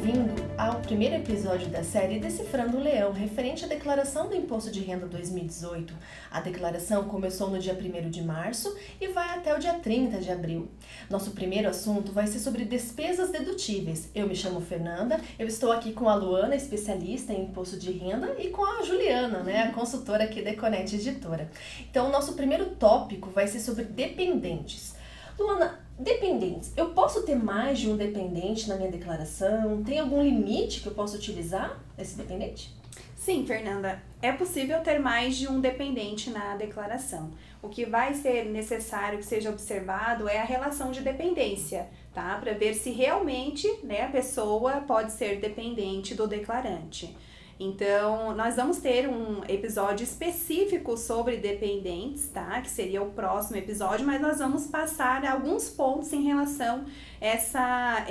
bem-vindo ao primeiro episódio da série Decifrando o Leão, referente à declaração do Imposto de Renda 2018. A declaração começou no dia 1º de março e vai até o dia 30 de abril. Nosso primeiro assunto vai ser sobre despesas dedutíveis. Eu me chamo Fernanda, eu estou aqui com a Luana, especialista em imposto de renda, e com a Juliana, a consultora aqui da Econete Editora. Então, o nosso primeiro tópico vai ser sobre dependentes. Luana, dependentes, eu posso ter mais de um dependente na minha declaração? Tem algum limite que eu possa utilizar esse dependente? Sim, Fernanda, é possível ter mais de um dependente na declaração. O que vai ser necessário que seja observado é a relação de dependência, tá? Para ver se realmente, a pessoa pode ser dependente do declarante. Então, nós vamos ter um episódio específico sobre dependentes, tá? Que seria o próximo episódio, mas nós vamos passar alguns pontos em relação a essa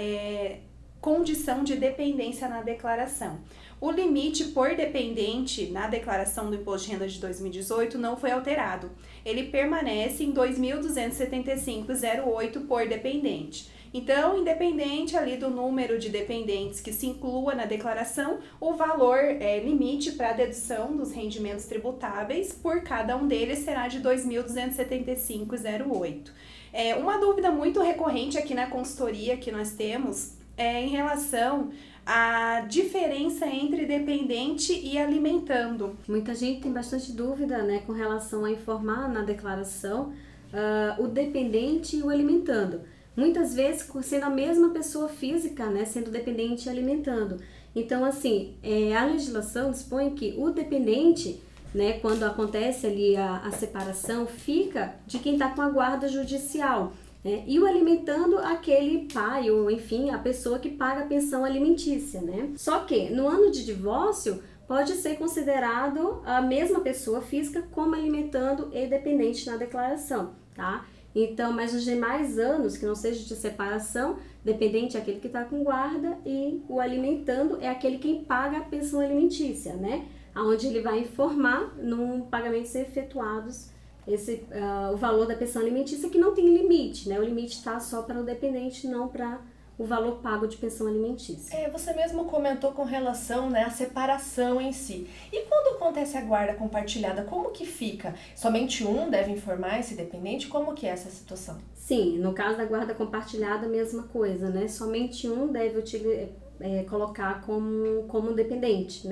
condição de dependência na declaração. O limite por dependente na declaração do Imposto de Renda de 2018 não foi alterado. Ele permanece em R$ 2.275,08 por dependente. Então, independente ali do número de dependentes que se inclua na declaração, o valor limite para a dedução dos rendimentos tributáveis por cada um deles será de R$ 2.275,08. Uma dúvida muito recorrente aqui na consultoria que nós temos é em relação à diferença entre dependente e alimentando. Muita gente tem bastante dúvida, com relação a informar na declaração o dependente e o alimentando. Muitas vezes sendo a mesma pessoa física, sendo dependente e alimentando. Então, assim, a legislação dispõe que o dependente, quando acontece ali a separação, fica de quem está com a guarda judicial. E o alimentando, aquele pai, ou enfim, a pessoa que paga a pensão alimentícia, Só que, no ano de divórcio, pode ser considerado a mesma pessoa física como alimentando e dependente na declaração, tá? Então, mas nos demais anos, que não seja de separação, dependente é aquele que está com guarda e o alimentando é aquele que paga a pensão alimentícia, Onde ele vai informar num pagamento ser efetuados o valor da pensão alimentícia, que não tem limite, O limite está só para o dependente, não para o valor pago de pensão alimentícia. Você mesmo comentou com relação à separação em si. E quando acontece a guarda compartilhada, como que fica? Somente um deve informar esse dependente? Como que é essa situação? Sim, no caso da guarda compartilhada, a mesma coisa, Somente um deve colocar como dependente,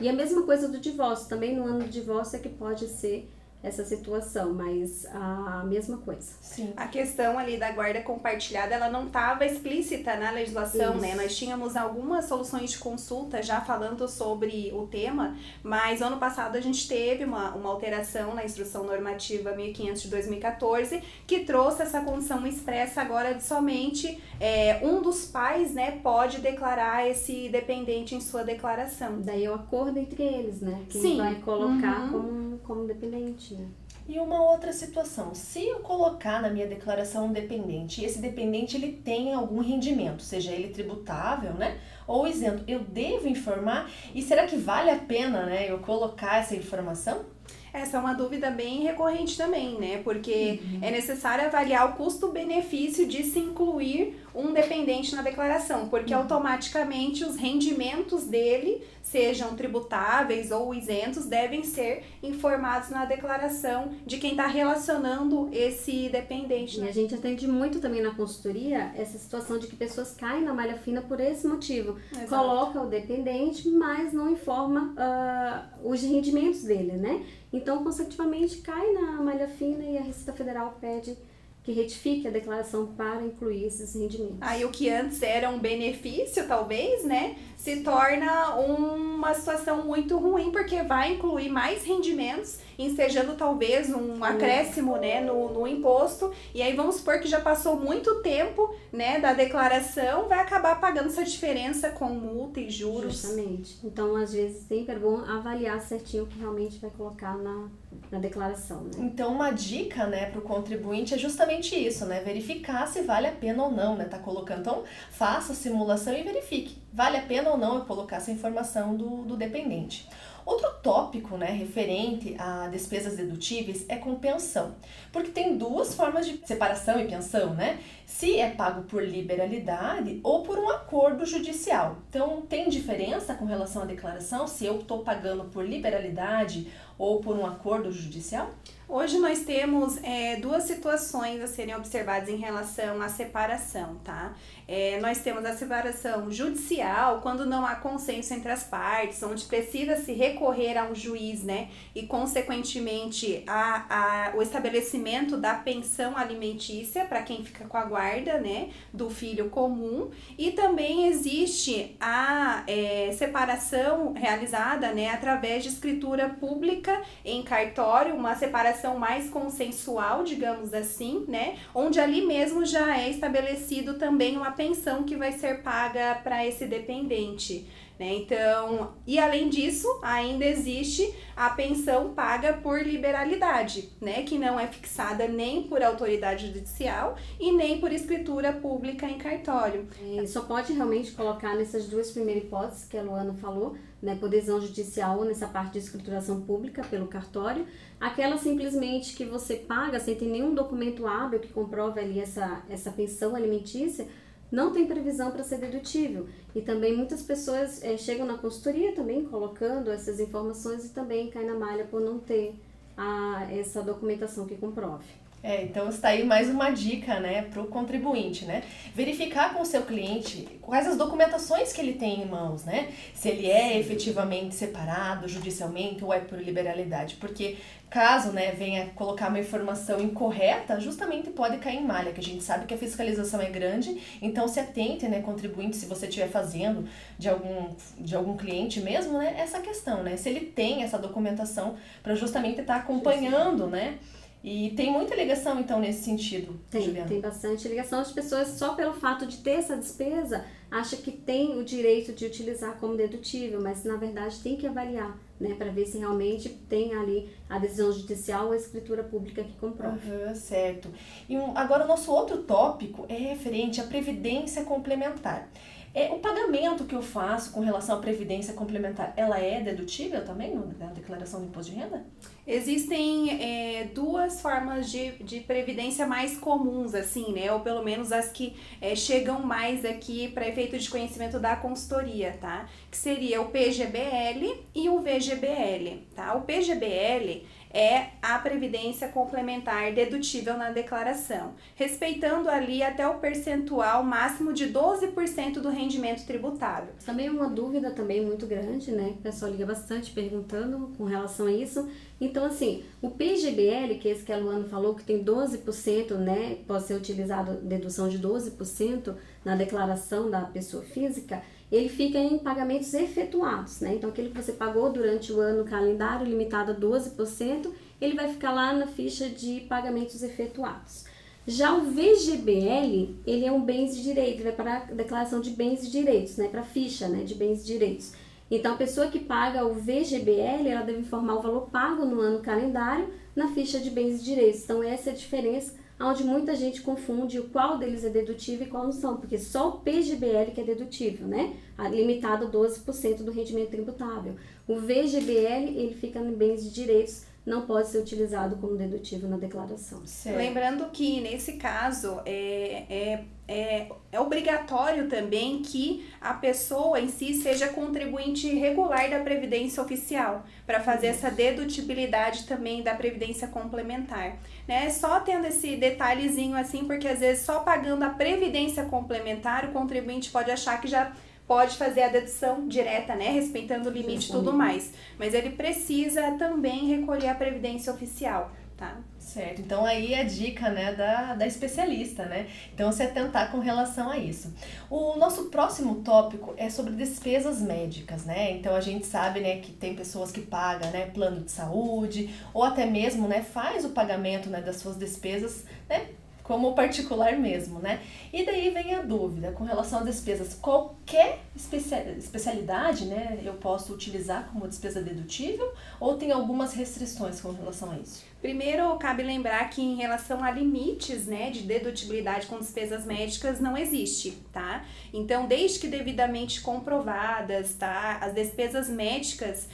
E a mesma coisa do divórcio, também no ano do divórcio é que pode ser essa situação, mas a mesma coisa. Sim. A questão ali da guarda compartilhada, ela não estava explícita na legislação, Nós tínhamos algumas soluções de consulta já falando sobre o tema, mas ano passado a gente teve uma alteração na Instrução Normativa 1500 de 2014, que trouxe essa condição expressa agora de somente um dos pais, pode declarar esse dependente em sua declaração. Daí é o acordo entre eles, Quem vai colocar como dependente. E uma outra situação, se eu colocar na minha declaração um dependente, e esse dependente ele tem algum rendimento, seja ele tributável, ou isento, eu devo informar? E será que vale a pena, eu colocar essa informação? Essa é uma dúvida bem recorrente também, Porque é necessário avaliar o custo-benefício de se incluir um dependente na declaração, porque automaticamente os rendimentos dele, sejam tributáveis ou isentos, devem ser informados na declaração de quem está relacionando esse dependente. E a gente atende muito também na consultoria essa situação de que pessoas caem na malha fina por esse motivo. Exato. Coloca o dependente, mas não informa os rendimentos dele, Então, consecutivamente, cai na malha fina e a Receita Federal pede que retifique a declaração para incluir esses rendimentos. Aí o que antes era um benefício, talvez, se torna uma situação muito ruim, porque vai incluir mais rendimentos, ensejando talvez um acréscimo, no imposto, e aí vamos supor que já passou muito tempo, da declaração, vai acabar pagando essa diferença com multa e juros. Justamente. Então, às vezes, sempre é bom avaliar certinho o que realmente vai colocar na declaração, Então, uma dica, para o contribuinte é justamente isso, verificar se vale a pena ou não, tá colocando. Então, faça a simulação e verifique, vale a pena ou não eu colocar essa informação do dependente. Outro tópico, né, referente a despesas dedutíveis é com pensão, porque tem duas formas de separação e pensão, né? Se é pago por liberalidade ou por um acordo judicial. Então, tem diferença com relação à declaração, se eu estou pagando por liberalidade ou por um acordo judicial? Hoje nós temos duas situações a serem observadas em relação à separação, tá? Nós temos a separação judicial, quando não há consenso entre as partes, onde precisa se recorrer a um juiz, né? E, consequentemente, o estabelecimento da pensão alimentícia para quem fica com a guarda, né? Do filho comum. E também existe a separação realizada, né? Através de escritura pública em cartório, uma separação mais consensual, digamos assim, né? Onde ali mesmo já é estabelecido também uma pensão que vai ser paga para esse dependente, né? Então, e além disso, ainda existe a pensão paga por liberalidade, né? Que não é fixada nem por autoridade judicial e nem por escritura pública em cartório. Só pode realmente colocar nessas duas primeiras hipóteses que a Luana falou, né, por decisão judicial ou nessa parte de escrituração pública pelo cartório, aquela simplesmente que você paga sem ter nenhum documento hábil que comprove ali essa pensão alimentícia, não tem previsão para ser dedutível. E também muitas pessoas chegam na consultoria também colocando essas informações e também caem na malha por não ter essa documentação que comprove. Então está aí mais uma dica, né, para o contribuinte, né? Verificar com o seu cliente quais as documentações que ele tem em mãos, né? Se ele é efetivamente separado judicialmente ou é por liberalidade, porque caso, né, venha colocar uma informação incorreta, justamente pode cair em malha, que a gente sabe que a fiscalização é grande, então se atente, né, contribuinte, se você estiver fazendo de algum cliente mesmo, né, essa questão, né? Se ele tem essa documentação para justamente estar acompanhando, né? E tem muita ligação, então, nesse sentido, Juliana? Tem bastante ligação. As pessoas, só pelo fato de ter essa despesa, acham que tem o direito de utilizar como dedutível, mas, na verdade, tem que avaliar, né, para ver se realmente tem ali a decisão judicial ou a escritura pública que comprove. Certo. E agora, o nosso outro tópico é referente à previdência complementar. O pagamento que eu faço com relação à previdência complementar, ela é dedutível também na declaração do imposto de renda? Existem duas formas de previdência mais comuns, assim, né? Ou pelo menos as que chegam mais aqui para efeito de conhecimento da consultoria, tá? Que seria o PGBL e o VGBL, tá? O PGBL é a previdência complementar dedutível na declaração, respeitando ali até o percentual máximo de 12% do rendimento tributável. Também é uma dúvida também muito grande, né? O pessoal liga bastante perguntando com relação a isso. Então, assim, o PGBL, que é esse que a Luana falou, que tem 12%, né? Pode ser utilizado dedução de 12% na declaração da pessoa física, ele fica em pagamentos efetuados, né? Então, aquele que você pagou durante o ano calendário limitado a 12%, ele vai ficar lá na ficha de pagamentos efetuados. Já o VGBL, ele é um bens de direito, vai para a declaração de bens e direitos, né? Para a ficha, né, de bens e direitos. Então, a pessoa que paga o VGBL, ela deve informar o valor pago no ano calendário na ficha de bens e direitos. Então, essa é a diferença, onde muita gente confunde o qual deles é dedutível e qual não são, porque só o PGBL que é dedutível, né? Limitado a 12% do rendimento tributável. O VGBL, ele fica em bens e direitos, não pode ser utilizado como dedutível na declaração. Certo. Lembrando que, nesse caso, é obrigatório também que a pessoa em si seja contribuinte regular da Previdência Oficial, para fazer essa dedutibilidade também da Previdência Complementar, né? Só tendo esse detalhezinho assim, porque às vezes só pagando a Previdência Complementar, o contribuinte pode achar que já pode fazer a dedução direta, né, respeitando o limite e tudo mais, mas ele precisa também recolher a Previdência Oficial, tá? Certo, então aí a dica, né, da especialista, né? Então se atentar com relação a isso. O nosso próximo tópico é sobre despesas médicas, né? Então a gente sabe, né, que tem pessoas que pagam, né, plano de saúde ou até mesmo, né, faz o pagamento, né, das suas despesas, né, como particular mesmo, né? E daí vem a dúvida com relação a despesas. Qualquer especialidade, né, eu posso utilizar como despesa dedutível ou tem algumas restrições com relação a isso? Primeiro, cabe lembrar que em relação a limites, né, de dedutibilidade com despesas médicas não existe, tá? Então, desde que devidamente comprovadas, tá, as despesas médicas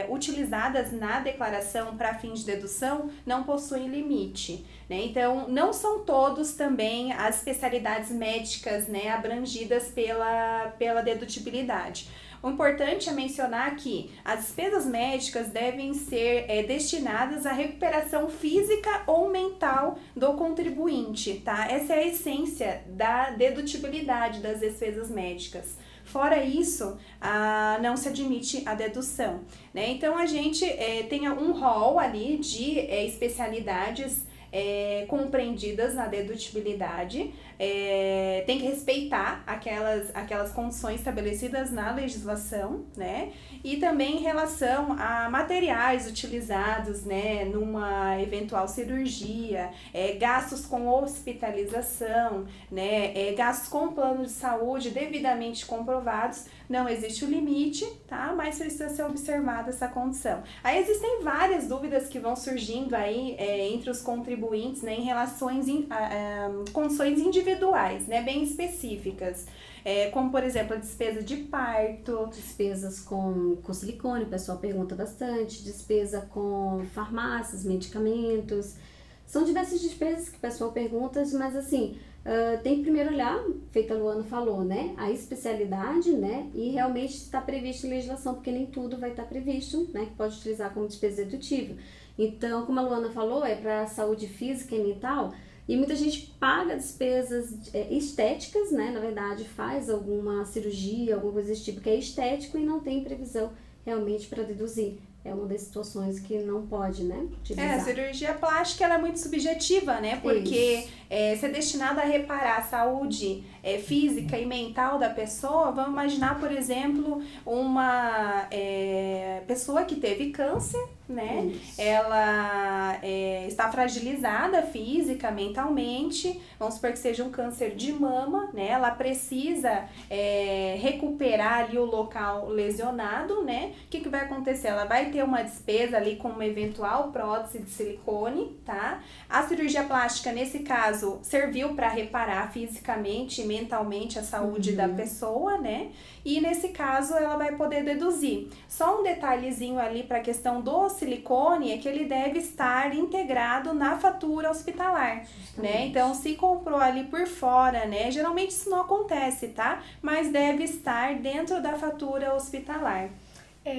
utilizadas na declaração para fins de dedução não possuem limite, né? Então, não são todos também as especialidades médicas, né, abrangidas pela dedutibilidade. O importante é mencionar que as despesas médicas devem ser destinadas à recuperação física ou mental do contribuinte, tá? Essa é a essência da dedutibilidade das despesas médicas. Fora isso, não se admite a dedução, né? Então, a gente tem um rol ali de especialidades compreendidas na dedutibilidade, tem que respeitar aquelas condições estabelecidas na legislação, né? E também em relação a materiais utilizados, né, numa eventual cirurgia, gastos com hospitalização, né, gastos com plano de saúde devidamente comprovados, não existe o limite, tá? Mas precisa ser observada essa condição. Aí existem várias dúvidas que vão surgindo aí entre os contribuintes, né, em relações condições individuais, né, bem específicas. Como, por exemplo, a despesa de parto. Despesas com silicone, o pessoal pergunta bastante. Despesa com farmácias, medicamentos. São diversas despesas que o pessoal pergunta, mas assim, tem que primeiro olhar, feito a Luana falou, né, a especialidade, né, e realmente está previsto em legislação, porque nem tudo vai estar previsto, né, que pode utilizar como despesa dedutível. Então, como a Luana falou, é para saúde física e mental, e muita gente paga despesas estéticas, né, na verdade faz alguma cirurgia, alguma coisa desse tipo que é estético e não tem previsão realmente para deduzir. É uma das situações que não pode, né, utilizar. A cirurgia plástica ela é muito subjetiva, né, porque se é destinada a reparar a saúde física e mental da pessoa, vamos imaginar, por exemplo, uma pessoa que teve câncer, né, Isso. ela está fragilizada física, mentalmente, vamos supor que seja um câncer de mama, né, ela precisa recuperar ali o local lesionado, né, o que vai acontecer? Ela vai ter uma despesa ali com uma eventual prótese de silicone, tá? A cirurgia plástica, nesse caso, serviu para reparar fisicamente e mentalmente a saúde da pessoa, né? E nesse caso, ela vai poder deduzir. Só um detalhezinho ali para a questão do silicone é que ele deve estar integrado na fatura hospitalar, né? Então, se comprou ali por fora, né? Geralmente isso não acontece, tá? Mas deve estar dentro da fatura hospitalar.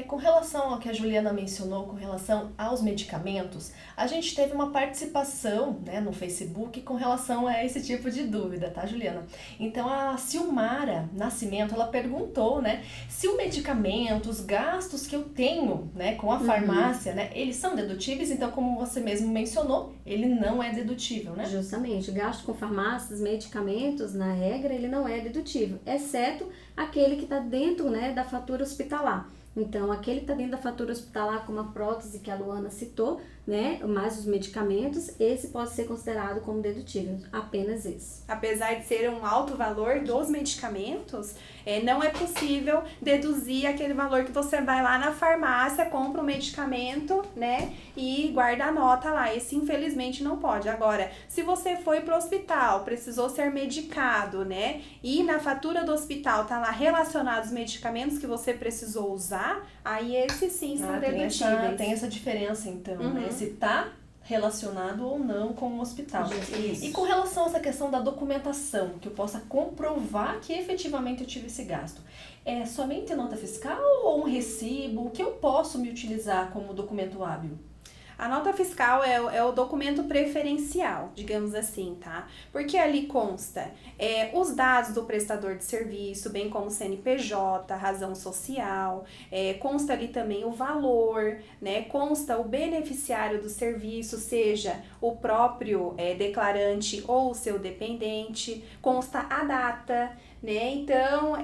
Com relação ao que a Juliana mencionou, com relação aos medicamentos, a gente teve uma participação, né, no Facebook com relação a esse tipo de dúvida, tá, Juliana? Então, a Silmara Nascimento, ela perguntou, né, se o medicamento, os gastos que eu tenho, né, com a farmácia, né, eles são dedutíveis, então, como você mesmo mencionou, ele não é dedutível, né? Justamente, gasto com farmácias, medicamentos, na regra, ele não é dedutível, exceto aquele que está dentro, né, da fatura hospitalar. Então, aquele que está dentro da fatura hospitalar, como a prótese que a Luana citou, né, mais os medicamentos, esse pode ser considerado como dedutível, apenas esse. Apesar de ser um alto valor dos medicamentos, não é possível deduzir aquele valor que você vai lá na farmácia, compra um medicamento, né, e guarda a nota lá. Esse, infelizmente, não pode. Agora, se você foi para o hospital, precisou ser medicado, né, e na fatura do hospital tá lá relacionados os medicamentos que você precisou usar, aí esses sim são dedutíveis. Tem essa diferença, então, né? Se tá relacionado ou não com o hospital. Isso. E com relação a essa questão da documentação, que eu possa comprovar que efetivamente eu tive esse gasto, é somente nota fiscal ou um recibo? O que eu posso me utilizar como documento hábil? A nota fiscal é o documento preferencial, digamos assim, tá? Porque ali consta os dados do prestador de serviço, bem como CNPJ, razão social, consta ali também o valor, né? Consta o beneficiário do serviço, seja o próprio declarante ou o seu dependente, consta a data, né? Então,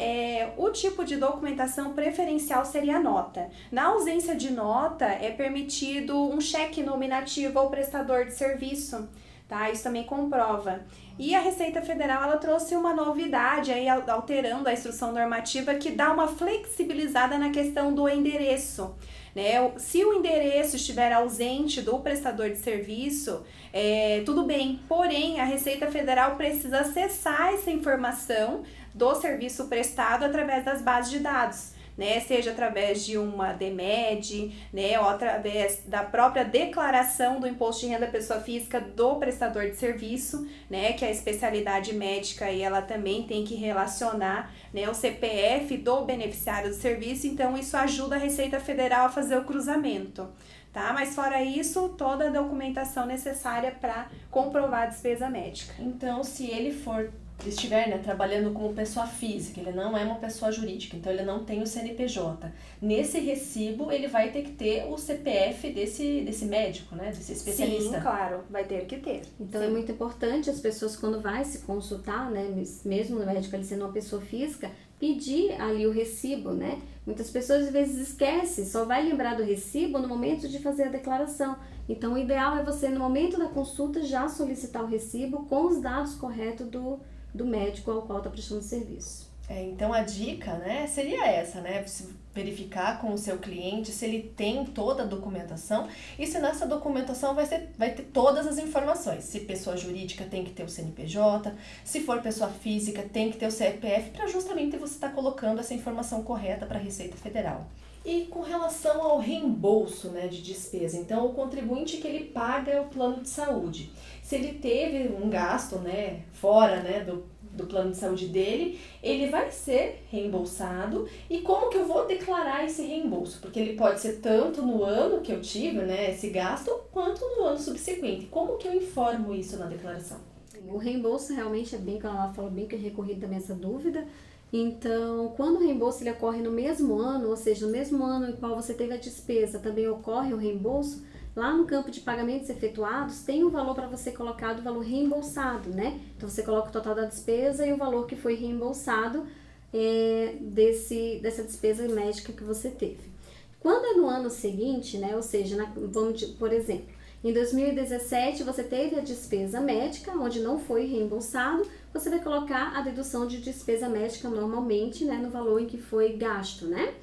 o tipo de documentação preferencial seria a nota. Na ausência de nota, é permitido um cheque nominativo ao prestador de serviço, tá? Isso também comprova. E a Receita Federal, ela trouxe uma novidade aí, alterando a instrução normativa, que dá uma flexibilizada na questão do endereço, né? Se o endereço estiver ausente do prestador de serviço, tudo bem, porém a Receita Federal precisa acessar essa informação do serviço prestado através das bases de dados, né, seja através de uma DMED, né, ou através da própria declaração do imposto de renda da pessoa física do prestador de serviço, né, que a especialidade médica aí, ela também tem que relacionar, né, o CPF do beneficiário do serviço, então isso ajuda a Receita Federal a fazer o cruzamento. Tá? Mas fora isso, toda a documentação necessária para comprovar a despesa médica. Então, se ele estiver, né, trabalhando como pessoa física, ele não é uma pessoa jurídica, então ele não tem o CNPJ. Nesse recibo, ele vai ter que ter o CPF desse médico, né, desse especialista. Sim, claro, vai ter que ter. Então Sim. é muito importante as pessoas, quando vai se consultar, né, mesmo o médico ele sendo uma pessoa física, pedir ali o recibo, né? Muitas pessoas às vezes esquecem, só vai lembrar do recibo no momento de fazer a declaração. Então o ideal é você, no momento da consulta, já solicitar o recibo com os dados corretos do médico ao qual está prestando serviço. Então a dica, né, seria essa, né, verificar com o seu cliente se ele tem toda a documentação e se nessa documentação vai ter todas as informações. Se pessoa jurídica tem que ter o CNPJ, se for pessoa física tem que ter o CPF, para justamente você estar colocando essa informação correta para a Receita Federal. E com relação ao reembolso, né, de despesa, então o contribuinte que ele paga o plano de saúde. Se ele teve um gasto, né, fora, né, do plano de saúde dele, ele vai ser reembolsado. E como que eu vou declarar esse reembolso? Porque ele pode ser tanto no ano que eu tive, né, esse gasto, quanto no ano subsequente. Como que eu informo isso na declaração? O reembolso realmente é bem, como ela falou, bem que é recorrido também essa dúvida. Então, quando o reembolso ele ocorre no mesmo ano, ou seja, no mesmo ano em qual você teve a despesa, também ocorre o reembolso, lá no campo de pagamentos efetuados, tem um valor para você colocar do valor reembolsado, né? Então, você coloca o total da despesa e o valor que foi reembolsado dessa despesa médica que você teve. Quando é no ano seguinte, né? Ou seja, por exemplo, em 2017 você teve a despesa médica, onde não foi reembolsado, você vai colocar a dedução de despesa médica normalmente, né? No valor em que foi gasto, né?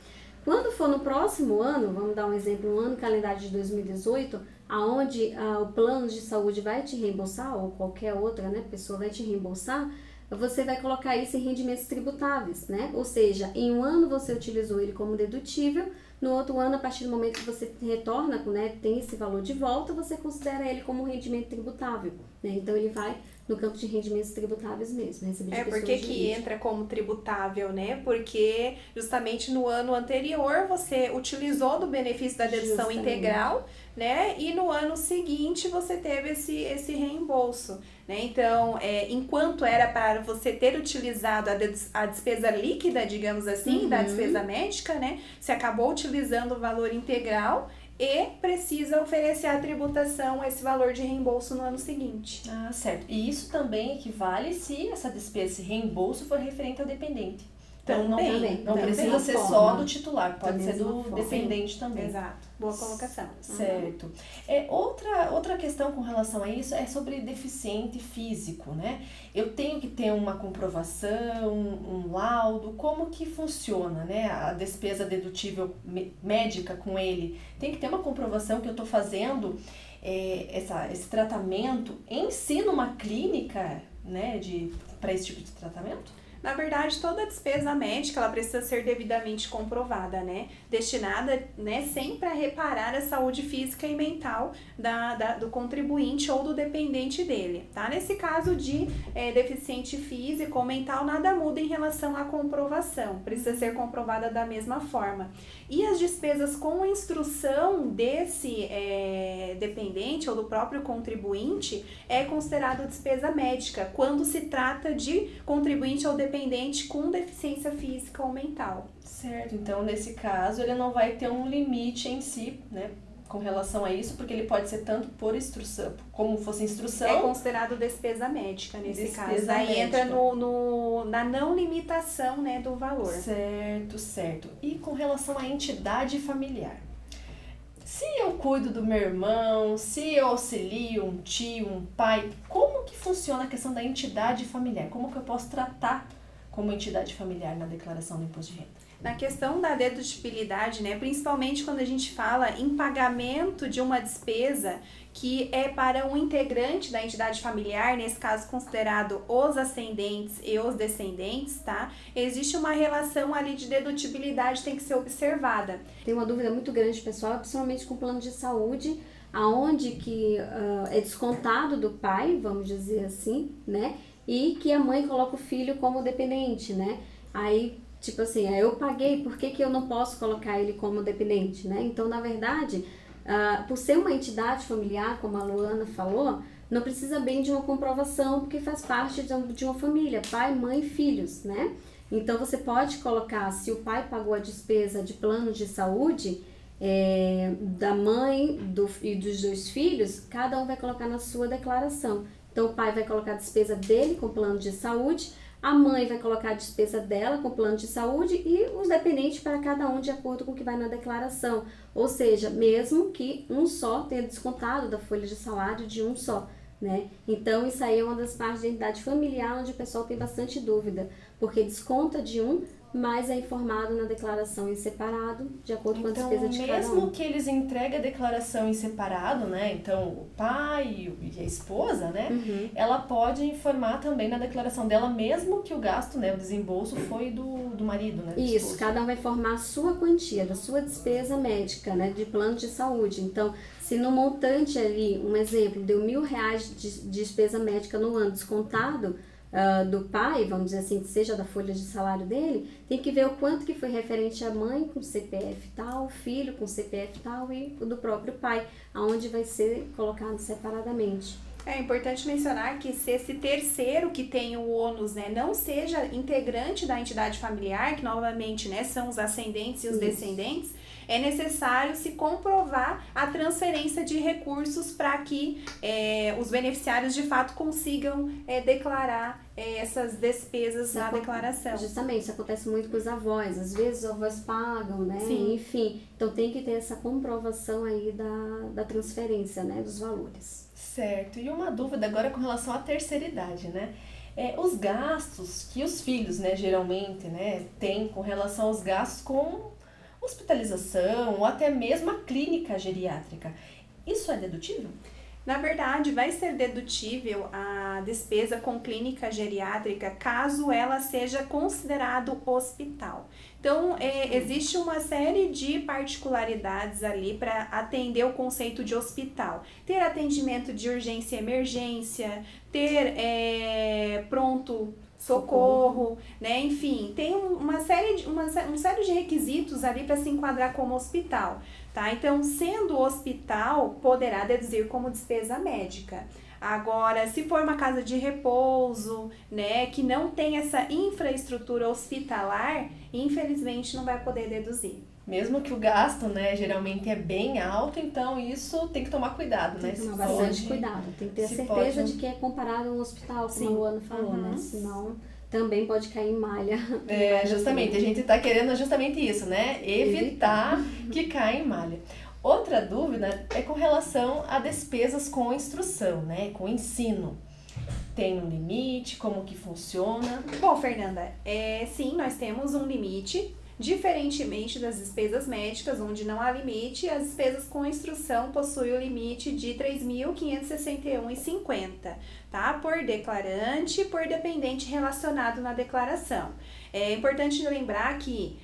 Quando for no próximo ano, vamos dar um exemplo, um ano calendário de 2018, aonde o plano de saúde vai te reembolsar, ou qualquer outra, né, pessoa vai te reembolsar, você vai colocar isso em rendimentos tributáveis, né? Ou seja, em um ano você utilizou ele como dedutível, no outro ano, a partir do momento que você retorna, né, tem esse valor de volta, você considera ele como rendimento tributável, né? Então ele vai no campo de rendimentos tributáveis mesmo, recebido de pessoas porque que jurídicas. entra como tributável, né? Porque justamente no ano anterior você utilizou do benefício da dedução Justamente. integral, né? E no ano seguinte você teve esse reembolso, né? Então, enquanto era para você ter utilizado a despesa líquida, digamos assim, da despesa médica, né? Você acabou utilizando o valor integral e precisa oferecer a tributação, esse valor de reembolso no ano seguinte. Ah, certo. E isso também equivale se essa despesa, esse reembolso for referente ao dependente. Então não precisa ser só do titular, pode ser do dependente também. Exato. Boa colocação. Certo. Outra questão com relação a isso é sobre deficiente físico, né? Eu tenho que ter uma comprovação, um laudo, como que funciona, né? A despesa dedutível médica com ele. Tem que ter uma comprovação que eu estou fazendo esse tratamento em si numa clínica, né? Para esse tipo de tratamento? Na verdade, toda despesa médica, ela precisa ser devidamente comprovada, né? Destinada, né, sempre a reparar a saúde física e mental do contribuinte ou do dependente dele, tá? Nesse caso de deficiente físico ou mental, nada muda em relação à comprovação. Precisa ser comprovada da mesma forma. E as despesas com instrução desse dependente ou do próprio contribuinte é considerado despesa médica, quando se trata de contribuinte ou dependente com deficiência física ou mental. Certo, então nesse caso ele não vai ter um limite em si, né, com relação a isso, porque ele pode ser tanto por instrução, como fosse instrução. É considerado despesa médica nesse caso. Aí entra na não limitação, né, do valor. Certo. E com relação à entidade familiar? Se eu cuido do meu irmão, se eu auxilio um tio, um pai, como que funciona a questão da entidade familiar? Como que eu posso tratar como entidade familiar na declaração do imposto de renda? Na questão da dedutibilidade, né, principalmente quando a gente fala em pagamento de uma despesa que é para um integrante da entidade familiar, nesse caso considerado os ascendentes e os descendentes, tá? Existe uma relação ali de dedutibilidade que tem que ser observada. Tem uma dúvida muito grande, pessoal, principalmente com o plano de saúde, aonde que é descontado do pai, vamos dizer assim, né? E que a mãe coloca o filho como dependente, né? Aí, tipo assim, eu paguei, por que eu não posso colocar ele como dependente, né? Então, na verdade, por ser uma entidade familiar, como a Luana falou, não precisa bem de uma comprovação, porque faz parte de uma família, pai, mãe e filhos, né? Então, você pode colocar, se o pai pagou a despesa de plano de saúde, da mãe e dos 2 filhos, cada um vai colocar na sua declaração. Então, o pai vai colocar a despesa dele com plano de saúde, a mãe vai colocar a despesa dela com plano de saúde e os dependentes para cada um de acordo com o que vai na declaração. Ou seja, mesmo que um só tenha descontado da folha de salário de um só, né? Então, isso aí é uma das partes da entidade familiar onde o pessoal tem bastante dúvida, porque desconta de um, mas é informado na declaração em separado, de acordo com a despesa de cada um. Mesmo que eles entreguem a declaração em separado, né? Então, o pai e a esposa, né? Ela pode informar também na declaração dela, mesmo que o gasto, né? O desembolso foi do marido, né? Isso, cada um vai informar a sua quantia, da sua despesa médica, né? De plano de saúde. Então, se no montante ali, um exemplo, deu R$1.000 de despesa médica no ano descontado, do pai, vamos dizer assim, que seja da folha de salário dele, tem que ver o quanto que foi referente à mãe com CPF tal, filho com CPF tal e o do próprio pai, aonde vai ser colocado separadamente. É importante mencionar que se esse terceiro que tem o ônus, né, não seja integrante da entidade familiar, que novamente, né, são os ascendentes e os descendentes, é necessário se comprovar a transferência de recursos para que os beneficiários de fato consigam declarar essas despesas na declaração. Justamente, isso acontece muito com os avós, às vezes os avós pagam, né? Sim. Enfim, então tem que ter essa comprovação aí da transferência, né, dos valores. Certo, e uma dúvida agora com relação à terceira idade, né? Os gastos que os filhos, né, geralmente, né, têm com relação aos gastos com hospitalização ou até mesmo a clínica geriátrica, isso é dedutível? Na verdade, vai ser dedutível a despesa com clínica geriátrica caso ela seja considerado hospital. Então, existe uma série de particularidades ali para atender o conceito de hospital. Ter atendimento de urgência e emergência, ter pronto socorro, né? Enfim, tem um série de requisitos ali para se enquadrar como hospital, tá? Então, sendo hospital, poderá deduzir como despesa médica. Agora, se for uma casa de repouso, né, que não tem essa infraestrutura hospitalar, infelizmente não vai poder deduzir. Mesmo que o gasto, né, geralmente é bem alto, então isso tem que tomar cuidado, né? Tem que tomar bastante cuidado, tem que ter a certeza de que é comparado a um hospital, como a Luana falou, né? Senão também pode cair em malha. Justamente, a gente está querendo justamente isso, né? Evitar que caia em malha. Outra dúvida é com relação a despesas com instrução, né? Com ensino. Tem um limite? Como que funciona? Bom, Fernanda, sim, nós temos um limite. Diferentemente das despesas médicas, onde não há limite, as despesas com instrução possuem o limite de R$ 3.561,50, tá? Por declarante e por dependente relacionado na declaração. É importante lembrar que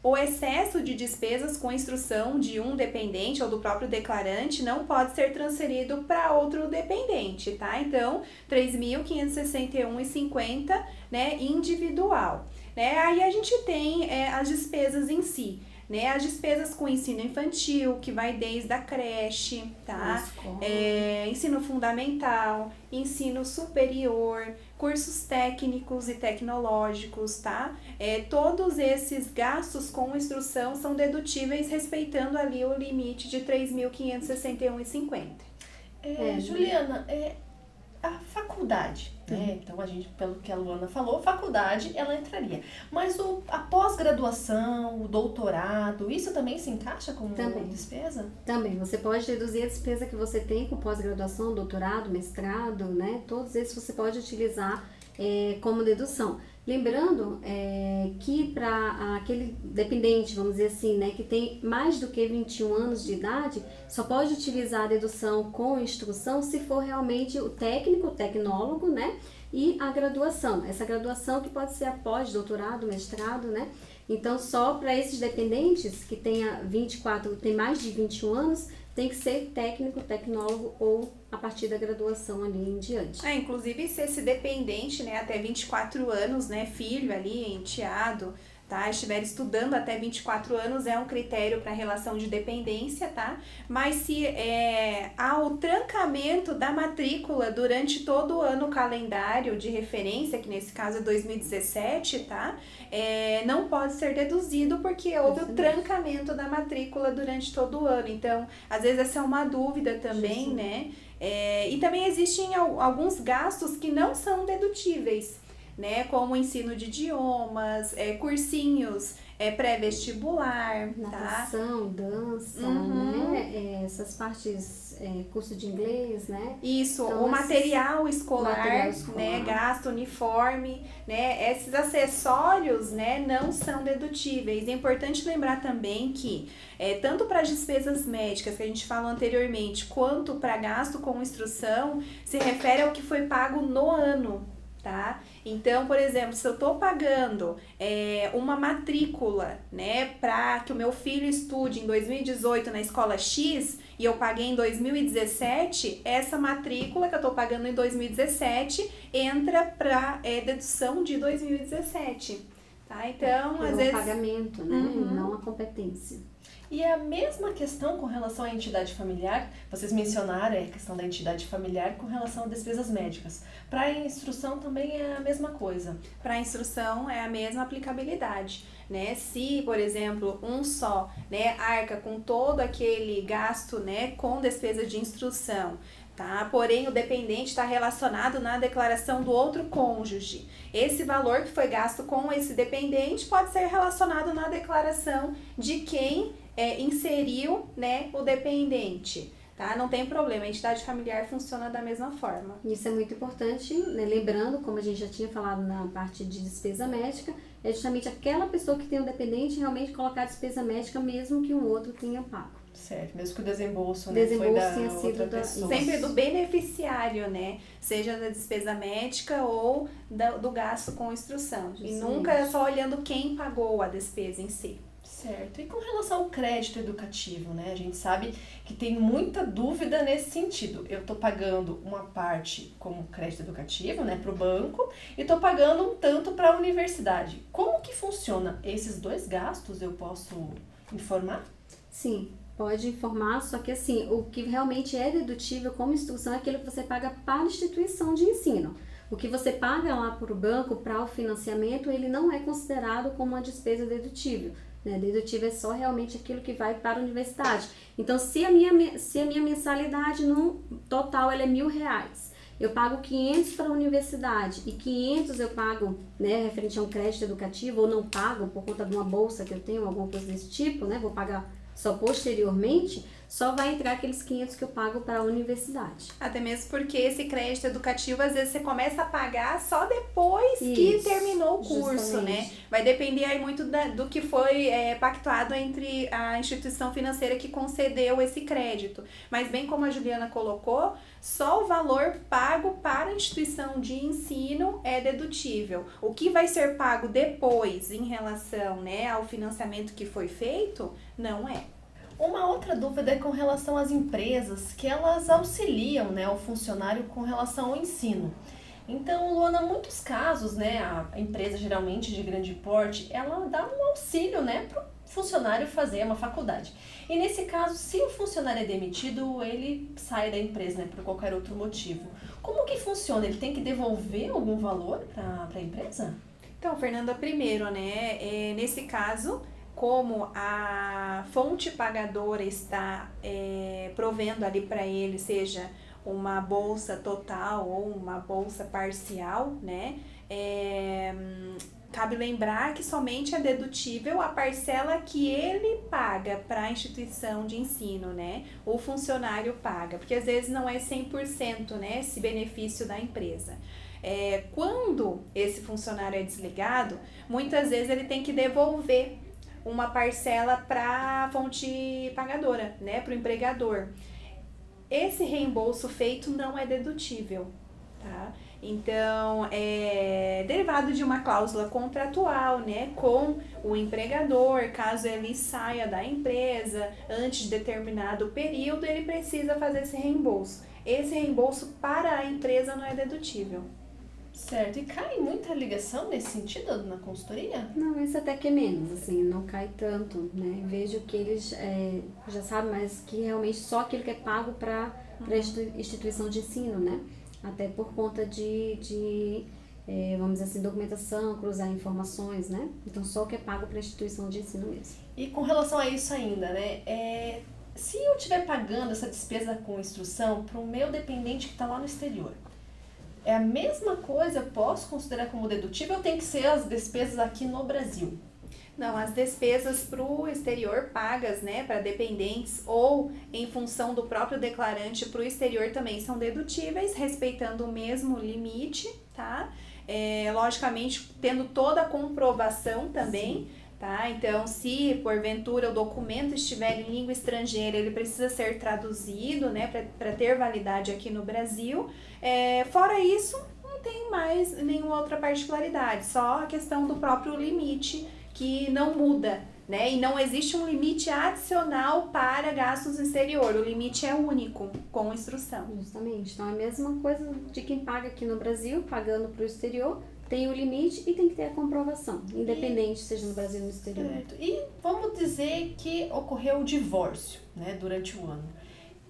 o excesso de despesas com instrução de um dependente ou do próprio declarante não pode ser transferido para outro dependente, tá? Então, R$ 3.561,50, né, individual. Né? Aí a gente tem as despesas em si, né? As despesas com ensino infantil, que vai desde a creche, tá? Ensino fundamental, ensino superior, cursos técnicos e tecnológicos, tá? Todos esses gastos com instrução são dedutíveis respeitando ali o limite de R$ 3.561,50. Juliana, a faculdade, né? Então, a gente, pelo que a Luana falou, faculdade, ela entraria. Mas a pós-graduação, o doutorado, isso também se encaixa como despesa? Também, você pode deduzir a despesa que você tem com pós-graduação, doutorado, mestrado, né? Todos esses você pode utilizar como dedução. Lembrando que para aquele dependente, vamos dizer assim, né, que tem mais do que 21 anos de idade, só pode utilizar a dedução com instrução se for realmente o técnico, o tecnólogo, né, e a graduação. Essa graduação que pode ser após doutorado, mestrado, né. Então, só para esses dependentes que tem mais de 21 anos, tem que ser técnico, tecnólogo ou a partir da graduação ali em diante. Inclusive, se esse dependente, né, até 24 anos, né, filho ali, enteado, tá, estiver estudando até 24 anos, é um critério para relação de dependência, tá? Mas se há o trancamento da matrícula durante todo o ano calendário de referência, que nesse caso é 2017, tá? Não pode ser deduzido porque houve o trancamento da matrícula durante todo o ano. Então, às vezes essa é uma dúvida também, né? E também existem alguns gastos que não são dedutíveis, né? Como ensino de idiomas, cursinhos pré-vestibular, natação, tá? dança, né? Essas partes, curso de inglês, né? Isso, então, o material escolar, né? Gasto, uniforme, né? Esses acessórios, né? Não são dedutíveis. É importante lembrar também que tanto para as despesas médicas que a gente falou anteriormente, quanto para gasto com instrução, se refere ao que foi pago no ano, tá? Então, por exemplo, se eu estou pagando uma matrícula, né, para que o meu filho estude em 2018 na escola X e eu paguei em 2017, essa matrícula que eu estou pagando em 2017 entra para dedução de 2017, tá? Então, às vezes... pagamento, né? Não a competência. E é a mesma questão com relação à entidade familiar, vocês mencionaram a questão da entidade familiar com relação a despesas médicas. Para a instrução também é a mesma coisa. Para a instrução é a mesma aplicabilidade, né? Se, por exemplo, um só, né, arca com todo aquele gasto, né, com despesa de instrução, tá? Porém, o dependente está relacionado na declaração do outro cônjuge. Esse valor que foi gasto com esse dependente pode ser relacionado na declaração de quem inseriu, né, o dependente, tá? Não tem problema, a entidade familiar funciona da mesma forma. Isso é muito importante, né? Lembrando, como a gente já tinha falado na parte de despesa médica, é justamente aquela pessoa que tem o dependente realmente colocar a despesa médica mesmo que um outro tenha pago. Certo, mesmo que o desembolso, né, foi da outra pessoa. Sempre do beneficiário, né? Seja da despesa médica ou do gasto com instrução. Justamente. E nunca é só olhando quem pagou a despesa em si. Certo. E com relação ao crédito educativo, né? A gente sabe que tem muita dúvida nesse sentido. Eu estou pagando uma parte como crédito educativo, né, para o banco, e estou pagando um tanto para a universidade. Como que funciona? Esses dois gastos eu posso informar? Sim, pode informar, só que assim, o que realmente é dedutível como instrução é aquilo que você paga para a instituição de ensino. O que você paga lá para o banco, para o financiamento, ele não é considerado como uma despesa dedutível. Né? Dedutível é só realmente aquilo que vai para a universidade. Então, se a minha mensalidade no total ela é R$1.000, eu pago 500 para a universidade e 500 eu pago, né, referente a um crédito educativo, ou não pago por conta de uma bolsa que eu tenho, alguma coisa desse tipo, né, vou pagar só posteriormente, só vai entrar aqueles 500 que eu pago para a universidade. Até mesmo porque esse crédito educativo, às vezes você começa a pagar só depois que terminou o curso, justamente, né? Vai depender aí muito do que foi pactuado entre a instituição financeira que concedeu esse crédito. Mas bem como a Juliana colocou, só o valor pago para a instituição de ensino é dedutível. O que vai ser pago depois em relação, né, ao financiamento que foi feito, não é. Uma outra dúvida é com relação às empresas que elas auxiliam, né, o funcionário com relação ao ensino. Então, Luana, em muitos casos, né, a empresa geralmente de grande porte, ela dá um auxílio, né, para o funcionário fazer uma faculdade. E nesse caso, se o funcionário é demitido, ele sai da empresa, né, por qualquer outro motivo. Como que funciona? Ele tem que devolver algum valor para a empresa? Então, Fernanda, primeiro, né, nesse caso, como a fonte pagadora está provendo ali para ele, seja uma bolsa total ou uma bolsa parcial, né? Cabe lembrar que somente é dedutível a parcela que ele paga para a instituição de ensino, né? O funcionário paga, porque às vezes não é 100%, né, esse benefício da empresa. Quando esse funcionário é desligado, muitas vezes ele tem que devolver uma parcela para a fonte pagadora, né, para o empregador. Esse reembolso feito não é dedutível, tá? Então, é derivado de uma cláusula contratual, né, com o empregador, caso ele saia da empresa antes de determinado período, ele precisa fazer esse reembolso. Esse reembolso para a empresa não é dedutível. Certo. E cai muita ligação nesse sentido na consultoria? Não, isso até que é menos, assim, não cai tanto, né? Vejo que eles já sabem, mas que realmente só aquilo que é pago para a instituição de ensino, né? Até por conta de vamos dizer assim, documentação, cruzar informações, né? Então, só o que é pago para a instituição de ensino mesmo. E com relação a isso ainda, né? Se eu estiver pagando essa despesa com instrução para o meu dependente que está lá no exterior, é a mesma coisa, eu posso considerar como dedutível ou tem que ser as despesas aqui no Brasil? Não, as despesas para o exterior pagas, né, para dependentes ou em função do próprio declarante para o exterior também são dedutíveis, respeitando o mesmo limite, tá? Logicamente, tendo toda a comprovação também. Sim. Tá? Então, se porventura o documento estiver em língua estrangeira, ele precisa ser traduzido, né, para ter validade aqui no Brasil. Fora isso, não tem mais nenhuma outra particularidade, só a questão do próprio limite, que não muda, né? E não existe um limite adicional para gastos no exterior, o limite é único, com instrução. Justamente, então é a mesma coisa de quem paga aqui no Brasil, pagando para o exterior, tem o limite e tem que ter a comprovação, independente seja no Brasil ou no exterior. Certo. E vamos dizer que ocorreu o divórcio, né, durante o ano.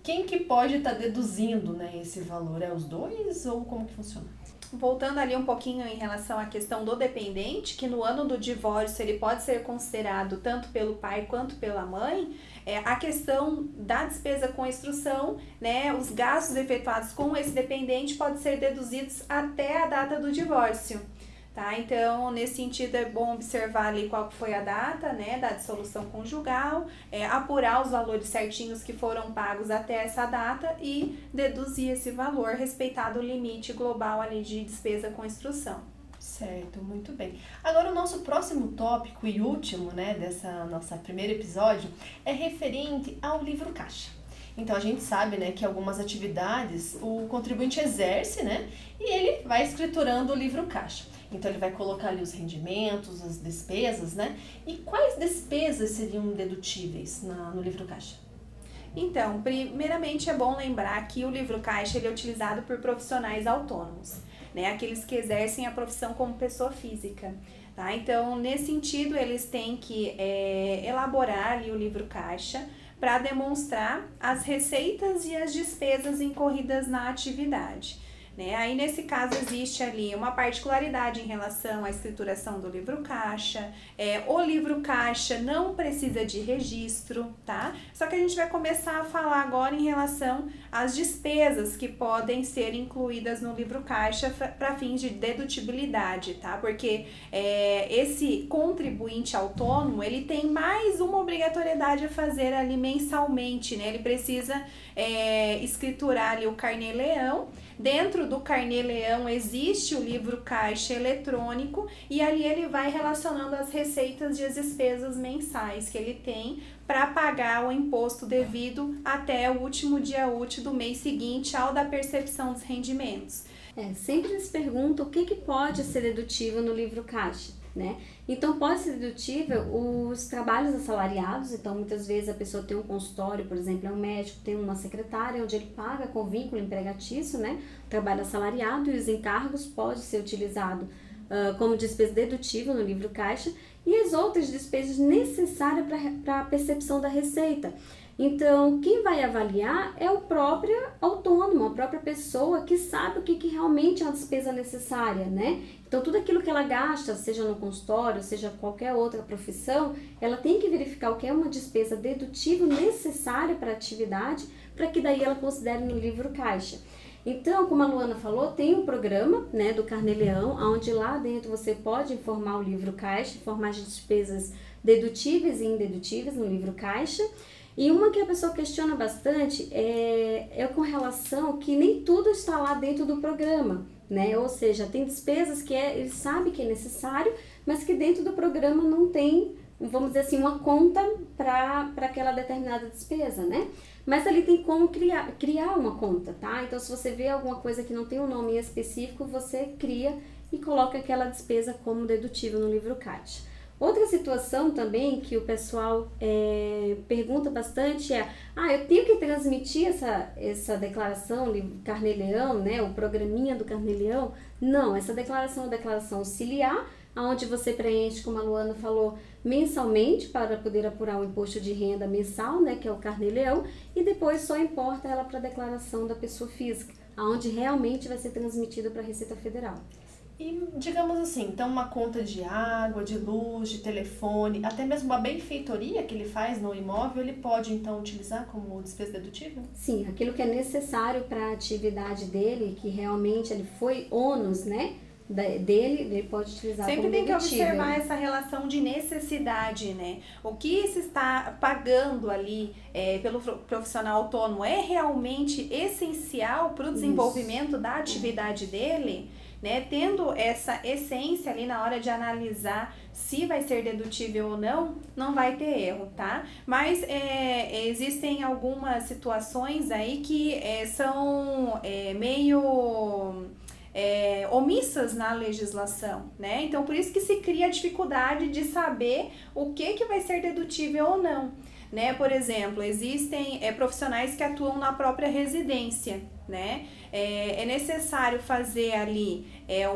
Quem que pode estar deduzindo, né, esse valor? É os dois ou como que funciona? Voltando ali um pouquinho em relação à questão do dependente, que no ano do divórcio ele pode ser considerado tanto pelo pai quanto pela mãe, a questão da despesa com instrução, né, os gastos efetuados com esse dependente podem ser deduzidos até a data do divórcio. Tá? Então, nesse sentido, é bom observar ali qual foi a data, né, da dissolução conjugal, apurar os valores certinhos que foram pagos até essa data e deduzir esse valor, respeitado o limite global ali de despesa com instrução. Certo, muito bem. Agora, o nosso próximo tópico e último, né, dessa nossa primeiro episódio é referente ao livro caixa. Então, a gente sabe, né, que algumas atividades o contribuinte exerce, né, e ele vai escriturando o livro caixa. Então, ele vai colocar ali os rendimentos, as despesas, né? E quais despesas seriam dedutíveis no livro caixa? Então, primeiramente é bom lembrar que o livro caixa ele é utilizado por profissionais autônomos, né? Aqueles que exercem a profissão como pessoa física. Tá? Então, nesse sentido, eles têm que elaborar ali o livro caixa para demonstrar as receitas e as despesas incorridas na atividade. Né? Aí, nesse caso, existe ali uma particularidade em relação à escrituração do livro caixa. O livro caixa não precisa de registro, tá? Só que a gente vai começar a falar agora em relação às despesas que podem ser incluídas no livro caixa para fins de dedutibilidade, tá? Porque esse contribuinte autônomo, ele tem mais uma obrigatoriedade a fazer ali mensalmente, né? Ele precisa escriturar ali o carnê-leão. Dentro do carnê-leão existe o livro caixa eletrônico e ali ele vai relacionando as receitas e as despesas mensais que ele tem para pagar o imposto devido até o último dia útil do mês seguinte ao da percepção dos rendimentos. Sempre eles perguntam o que pode ser dedutível no livro caixa, né? Então, pode ser dedutível os trabalhos assalariados. Então, muitas vezes a pessoa tem um consultório, por exemplo, é um médico, tem uma secretária, onde ele paga com vínculo empregatício, né? O trabalho assalariado e os encargos pode ser utilizado como despesa dedutível no livro caixa e as outras despesas necessárias para a percepção da receita. Então, quem vai avaliar é o próprio autônomo, a própria pessoa que sabe o que realmente é uma despesa necessária, né? Então, tudo aquilo que ela gasta, seja no consultório, seja qualquer outra profissão, ela tem que verificar o que é uma despesa dedutível necessária para a atividade, para que daí ela considere no livro caixa. Então, como a Luana falou, tem um programa, né, do Carnê-Leão, onde lá dentro você pode informar o livro caixa, informar as despesas dedutíveis e indedutíveis no livro caixa. E uma que a pessoa questiona bastante é com relação que nem tudo está lá dentro do programa, né? Ou seja, tem despesas que ele sabe que é necessário, mas que dentro do programa não tem, vamos dizer assim, uma conta para aquela determinada despesa, né? Mas ali tem como criar uma conta, tá? Então, se você vê alguma coisa que não tem um nome específico, você cria e coloca aquela despesa como dedutível no livro caixa. Outra situação também que o pessoal pergunta bastante eu tenho que transmitir essa declaração, Carnê-Leão, né, o programinha do Carnê-Leão? Não, essa declaração é uma declaração auxiliar, onde você preenche, como a Luana falou, mensalmente para poder apurar o imposto de renda mensal, né, que é o Carnê-Leão, e depois só importa ela para a declaração da pessoa física, onde realmente vai ser transmitida para a Receita Federal. E, digamos assim, então uma conta de água, de luz, de telefone, até mesmo uma benfeitoria que ele faz no imóvel, ele pode então utilizar como despesa dedutível? Sim, aquilo que é necessário para a atividade dele, que realmente ele foi ônus, né, dele, ele pode utilizar Sempre como tem que dedutível. observar essa relação de necessidade, né? O que se está pagando ali pelo profissional autônomo é realmente essencial para o desenvolvimento da atividade dele? Né, tendo essa essência ali na hora de analisar se vai ser dedutível ou não, não vai ter erro, tá? Mas existem algumas situações aí que são meio omissas na legislação, né? Então, por isso que se cria a dificuldade de saber o que vai ser dedutível ou não. Né? Por exemplo, existem profissionais que atuam na própria residência, né? É necessário fazer ali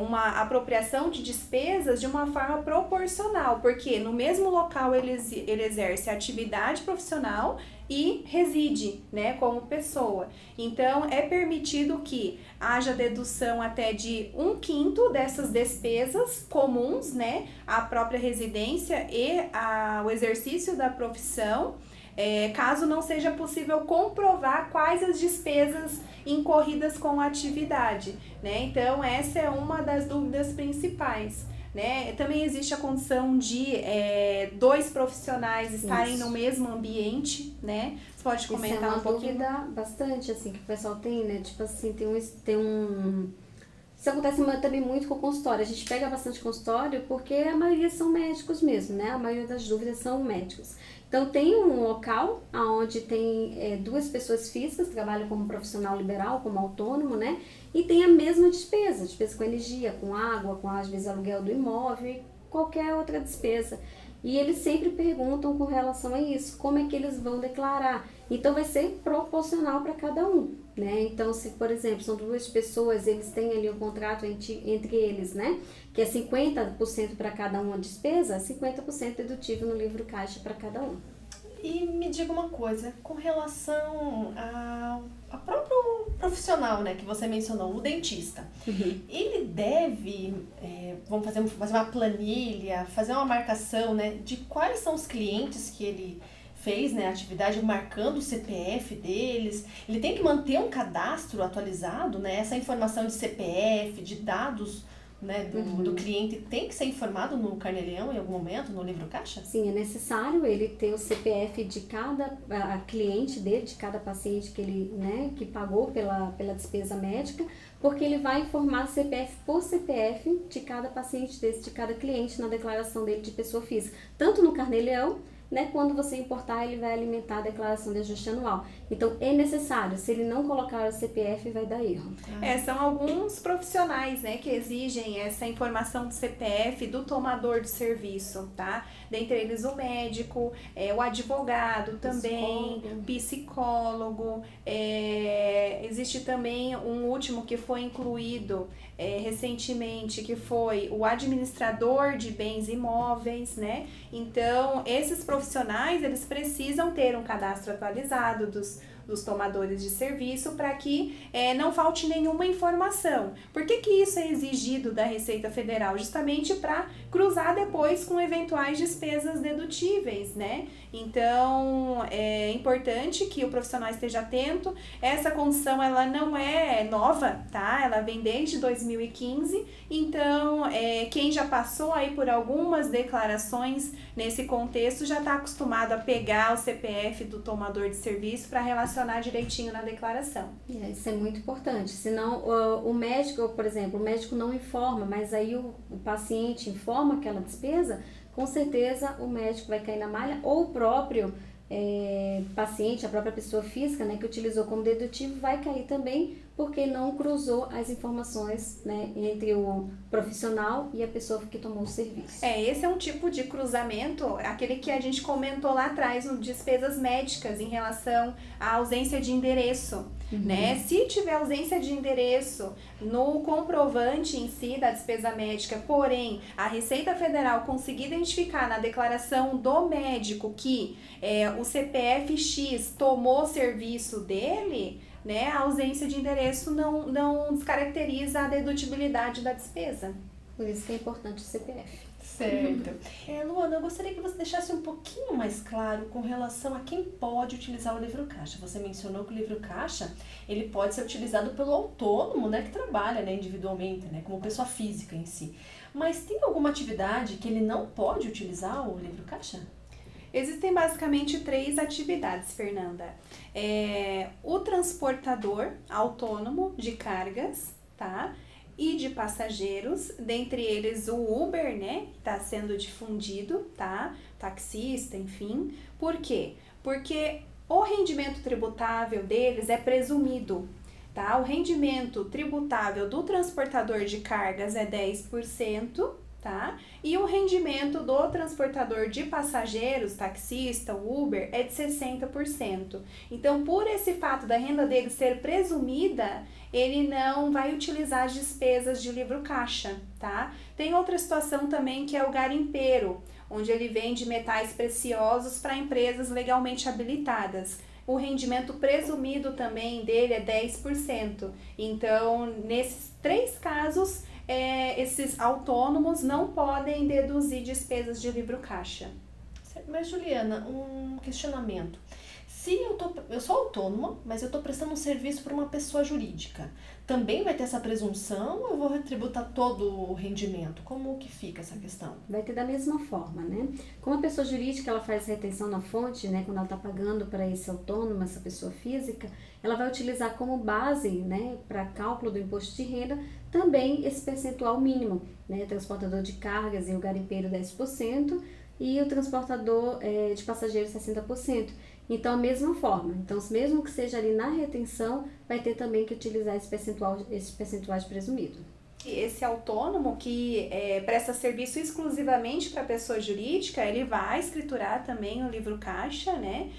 uma apropriação de despesas de uma forma proporcional, porque no mesmo local ele exerce atividade profissional e reside, né, como pessoa. Então, é permitido que haja dedução até de 1/5 dessas despesas comuns, né, à própria residência e o exercício da profissão, caso não seja possível comprovar quais as despesas incorridas com a atividade, né? Então, essa é uma das dúvidas principais. Né? Também existe a condição de 2 profissionais estarem no mesmo ambiente, né? Você pode comentar um pouquinho? Isso é uma dúvida bastante, assim, que o pessoal tem, né? Tipo assim, Isso acontece também muito com o consultório. A gente pega bastante consultório porque a maioria são médicos mesmo, né? A maioria das dúvidas são médicos. Então, tem um local onde tem 2 pessoas físicas, trabalham como profissional liberal, como autônomo, né? E tem a mesma despesa com energia, com água, com às vezes aluguel do imóvel e qualquer outra despesa. E eles sempre perguntam com relação a isso, como é que eles vão declarar. Então, vai ser proporcional para cada um, né? Então, se, por exemplo, são 2 pessoas, eles têm ali um contrato entre eles, né? Que é 50% para cada uma despesa, 50% dedutível no livro caixa para cada um. E me diga uma coisa, com relação ao próprio profissional, né, que você mencionou, o dentista. Uhum. Ele deve, vamos fazer uma planilha, fazer uma marcação, né, de quais são os clientes que ele fez, né, a atividade, marcando o CPF deles. Ele tem que manter um cadastro atualizado, né, essa informação de CPF, de dados, né, do cliente tem que ser informado no Carnê-Leão em algum momento, no livro caixa? Sim, é necessário ele ter o CPF de cada cliente dele, de cada paciente que ele, né, que pagou pela despesa médica, porque ele vai informar CPF por CPF de cada paciente desse, de cada cliente na declaração dele de pessoa física, tanto no Carnê-Leão, né, quando você importar, ele vai alimentar a declaração de ajuste anual. Então, é necessário. Se ele não colocar o CPF, vai dar erro. São alguns profissionais, né, que exigem essa informação do CPF do tomador de serviço, tá? Dentre eles o médico, o advogado também, psicólogo. Existe também um último que foi incluído recentemente, que foi o administrador de bens imóveis, né? Então, esses profissionais profissionais, eles precisam ter um cadastro atualizado dos tomadores de serviço para que não falte nenhuma informação. Por que isso é exigido da Receita Federal? Justamente para cruzar depois com eventuais despesas dedutíveis, né? Então, é importante que o profissional esteja atento. Essa condição, ela não é nova, tá? Ela vem desde 2015, então, quem já passou aí por algumas declarações nesse contexto já está acostumado a pegar o CPF do tomador de serviço para relacionar direitinho na declaração. Isso é muito importante, senão o médico, por exemplo, o médico não informa, mas aí o paciente informa aquela despesa, com certeza o médico vai cair na malha, ou o próprio paciente, a própria pessoa física, né, que utilizou como dedutivo, vai cair também, porque não cruzou as informações, né, entre o profissional e a pessoa que tomou o serviço. Esse é um tipo de cruzamento, aquele que a gente comentou lá atrás, no despesas médicas, em relação à ausência de endereço. Né? Se tiver ausência de endereço no comprovante em si da despesa médica, porém a Receita Federal conseguir identificar na declaração do médico que o CPF X tomou o serviço dele, né, a ausência de endereço não descaracteriza a dedutibilidade da despesa. Por isso que é importante o CPF. Certo. Luana, eu gostaria que você deixasse um pouquinho mais claro com relação a quem pode utilizar o livro caixa. Você mencionou que o livro caixa, ele pode ser utilizado pelo autônomo, né, que trabalha, né, individualmente, né, como pessoa física em si. Mas tem alguma atividade que ele não pode utilizar o livro caixa? Existem basicamente 3 atividades, Fernanda. O transportador autônomo de cargas, tá? E de passageiros, dentre eles o Uber, né, que está sendo difundido, tá? Taxista, enfim. Por quê? Porque o rendimento tributável deles é presumido, tá? O rendimento tributável do transportador de cargas é 10%, tá? E o rendimento do transportador de passageiros, taxista, Uber, é de 60%. Então, por esse fato da renda dele ser presumida, ele não vai utilizar as despesas de livro caixa, tá? Tem outra situação também que é o garimpeiro, onde ele vende metais preciosos para empresas legalmente habilitadas. O rendimento presumido também dele é 10%. Então, nesses 3 casos, esses autônomos não podem deduzir despesas de livro caixa. Mas, Juliana, um questionamento. Se eu sou autônoma, mas eu estou prestando um serviço para uma pessoa jurídica, também vai ter essa presunção ou eu vou tributar todo o rendimento? Como que fica essa questão? Vai ter da mesma forma, né? Como a pessoa jurídica ela faz retenção na fonte, né, quando ela está pagando para esse autônomo, essa pessoa física, ela vai utilizar como base, né, para cálculo do imposto de renda, também esse percentual mínimo, né? Transportador de cargas e o garimpeiro 10% e o transportador de passageiros 60%. Então, a mesma forma. Então, mesmo que seja ali na retenção, vai ter também que utilizar esses percentuais presumidos. Esse autônomo que presta serviço exclusivamente para pessoa jurídica, ele vai escriturar também o livro caixa, né?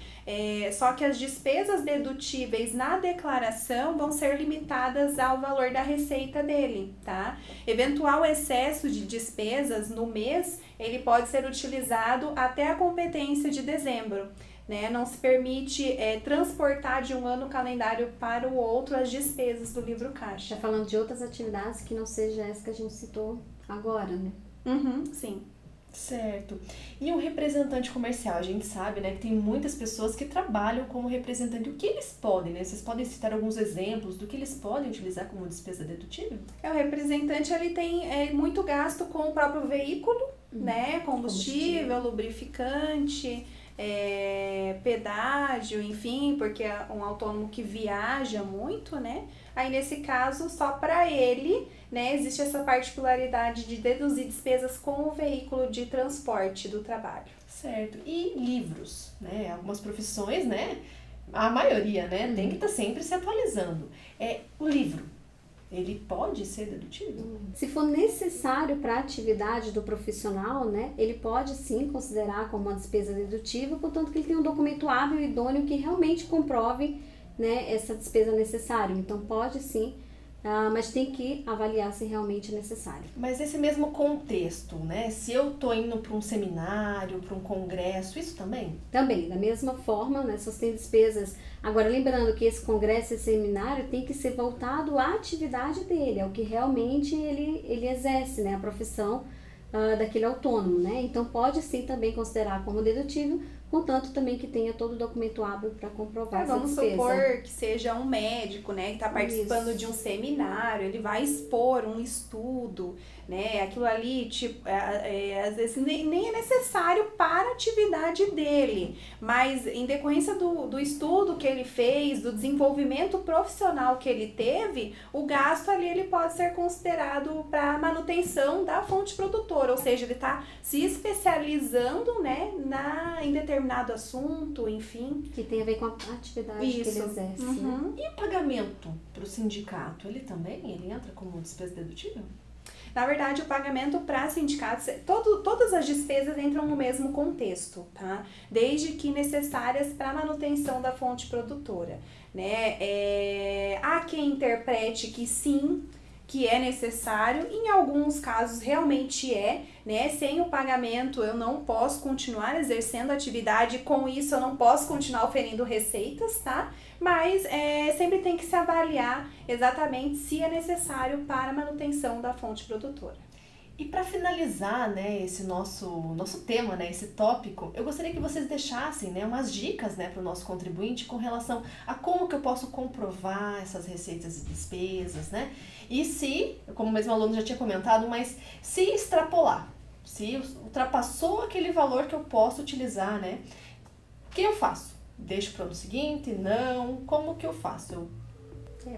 Só que as despesas dedutíveis na declaração vão ser limitadas ao valor da receita dele, tá? Eventual excesso de despesas no mês, ele pode ser utilizado até a competência de dezembro. Né? Não se permite transportar de um ano calendário para o outro as despesas do livro caixa. Já falando de outras atividades que não seja essa que a gente citou agora, né? Sim. Certo. E um representante comercial, a gente sabe, né, que tem muitas pessoas que trabalham como representante. O que eles podem, né? Vocês podem citar alguns exemplos do que eles podem utilizar como despesa dedutível? O representante, ele tem muito gasto com o próprio veículo, né? Combustível, lubrificante, pedágio, enfim, porque é um autônomo que viaja muito, né? Aí, nesse caso, só para ele, né, existe essa particularidade de deduzir despesas com o veículo de transporte do trabalho. Certo. E livros, né? Algumas profissões, né? A maioria, né? Tem que estar sempre se atualizando. O livro, ele pode ser dedutível? Se for necessário para a atividade do profissional, né, ele pode sim considerar como uma despesa dedutível, portanto que ele tem um documento hábil e idôneo que realmente comprove, né, essa despesa necessária. Então pode sim mas tem que avaliar se realmente é necessário. Mas nesse mesmo contexto, né? Se eu tô indo para um seminário, para um congresso, isso também? Também, da mesma forma, né, se você tem despesas. Agora, lembrando que esse congresso, esse seminário, tem que ser voltado à atividade dele, ao que realmente ele exerce, né, a profissão daquele autônomo, né? Então, pode sim também considerar como dedutível, contanto também que tenha todo o documento hábil para comprovar essa Vamos despesa. supor que seja um médico, né, que está participando de um seminário, ele vai expor um estudo, né, aquilo ali, tipo, às vezes nem é necessário para a atividade dele, mas em decorrência do estudo que ele fez, do desenvolvimento profissional que ele teve, o gasto ali ele pode ser considerado para manutenção da fonte produtora, ou seja, ele está se especializando, né, em determinado assunto, enfim. Que tem a ver com a atividade que ele exerce. Né? E o pagamento para o sindicato, ele entra como despesa dedutível? Na verdade, o pagamento para sindicatos, todas as despesas entram no mesmo contexto, tá? Desde que necessárias para a manutenção da fonte produtora, né? Há quem interprete que sim, que é necessário, em alguns casos realmente né? Sem o pagamento eu não posso continuar exercendo a atividade, com isso eu não posso continuar oferindo receitas, tá? Mas sempre tem que se avaliar exatamente se é necessário para a manutenção da fonte produtora. E para finalizar, né, esse nosso tema, né, esse tópico, eu gostaria que vocês deixassem, né, umas dicas, né, para o nosso contribuinte com relação a como que eu posso comprovar essas receitas e despesas, né? E se, como mesmo o aluno já tinha comentado, mas se extrapolar, se ultrapassou aquele valor que eu posso utilizar, né? O que eu faço? Deixo para o ano seguinte? Não? Como que eu faço?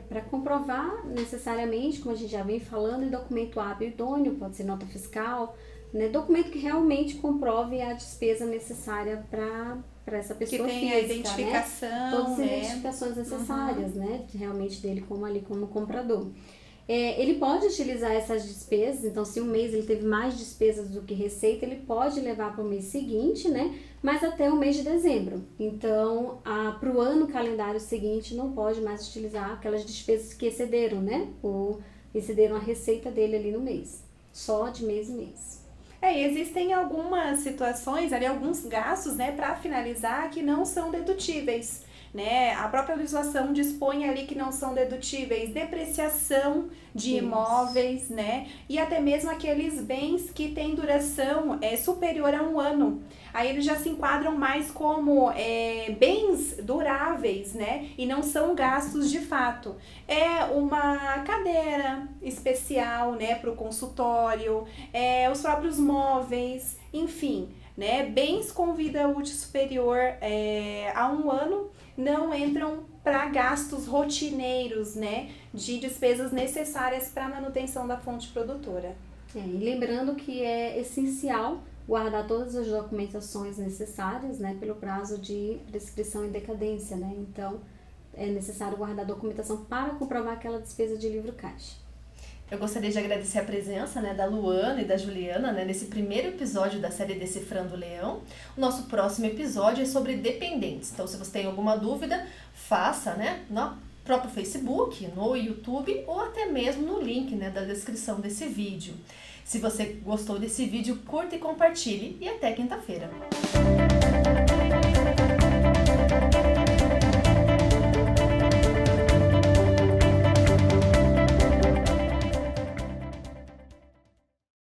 Para comprovar necessariamente, como a gente já vem falando, em documento hábil idôneo, pode ser nota fiscal, né? Documento que realmente comprove a despesa necessária para essa pessoa que tenha física, a identificação, né? Todas as né? identificações necessárias, né? Realmente dele como comprador. Ele pode utilizar essas despesas, então se um mês ele teve mais despesas do que receita, ele pode levar para o mês seguinte, né? Mas até o mês de dezembro. Então, para o ano calendário seguinte, não pode mais utilizar aquelas despesas que excederam, né? Ou excederam a receita dele ali no mês. Só de mês em mês. Existem algumas situações, ali, alguns gastos, né, para finalizar, que não são dedutíveis. Né? A própria legislação dispõe ali que não são dedutíveis depreciação de imóveis, né? E até mesmo aqueles bens que têm duração superior a 1 ano. Aí eles já se enquadram mais como bens duráveis, né? E não são gastos de fato. É uma cadeira especial, né, para o consultório, os próprios móveis, enfim, né? Bens com vida útil superior a 1 ano não entram para gastos rotineiros, né, de despesas necessárias para a manutenção da fonte produtora. E lembrando que é essencial guardar todas as documentações necessárias, né, pelo prazo de prescrição e decadência, né, então é necessário guardar a documentação para comprovar aquela despesa de livro caixa. Eu gostaria de agradecer a presença, né, da Luana e da Juliana, né, nesse primeiro episódio da série Decifrando o Leão. O nosso próximo episódio é sobre dependentes. Então, se você tem alguma dúvida, faça, né, no próprio Facebook, no YouTube ou até mesmo no link, né, da descrição desse vídeo. Se você gostou desse vídeo, curta e compartilhe. E até quinta-feira.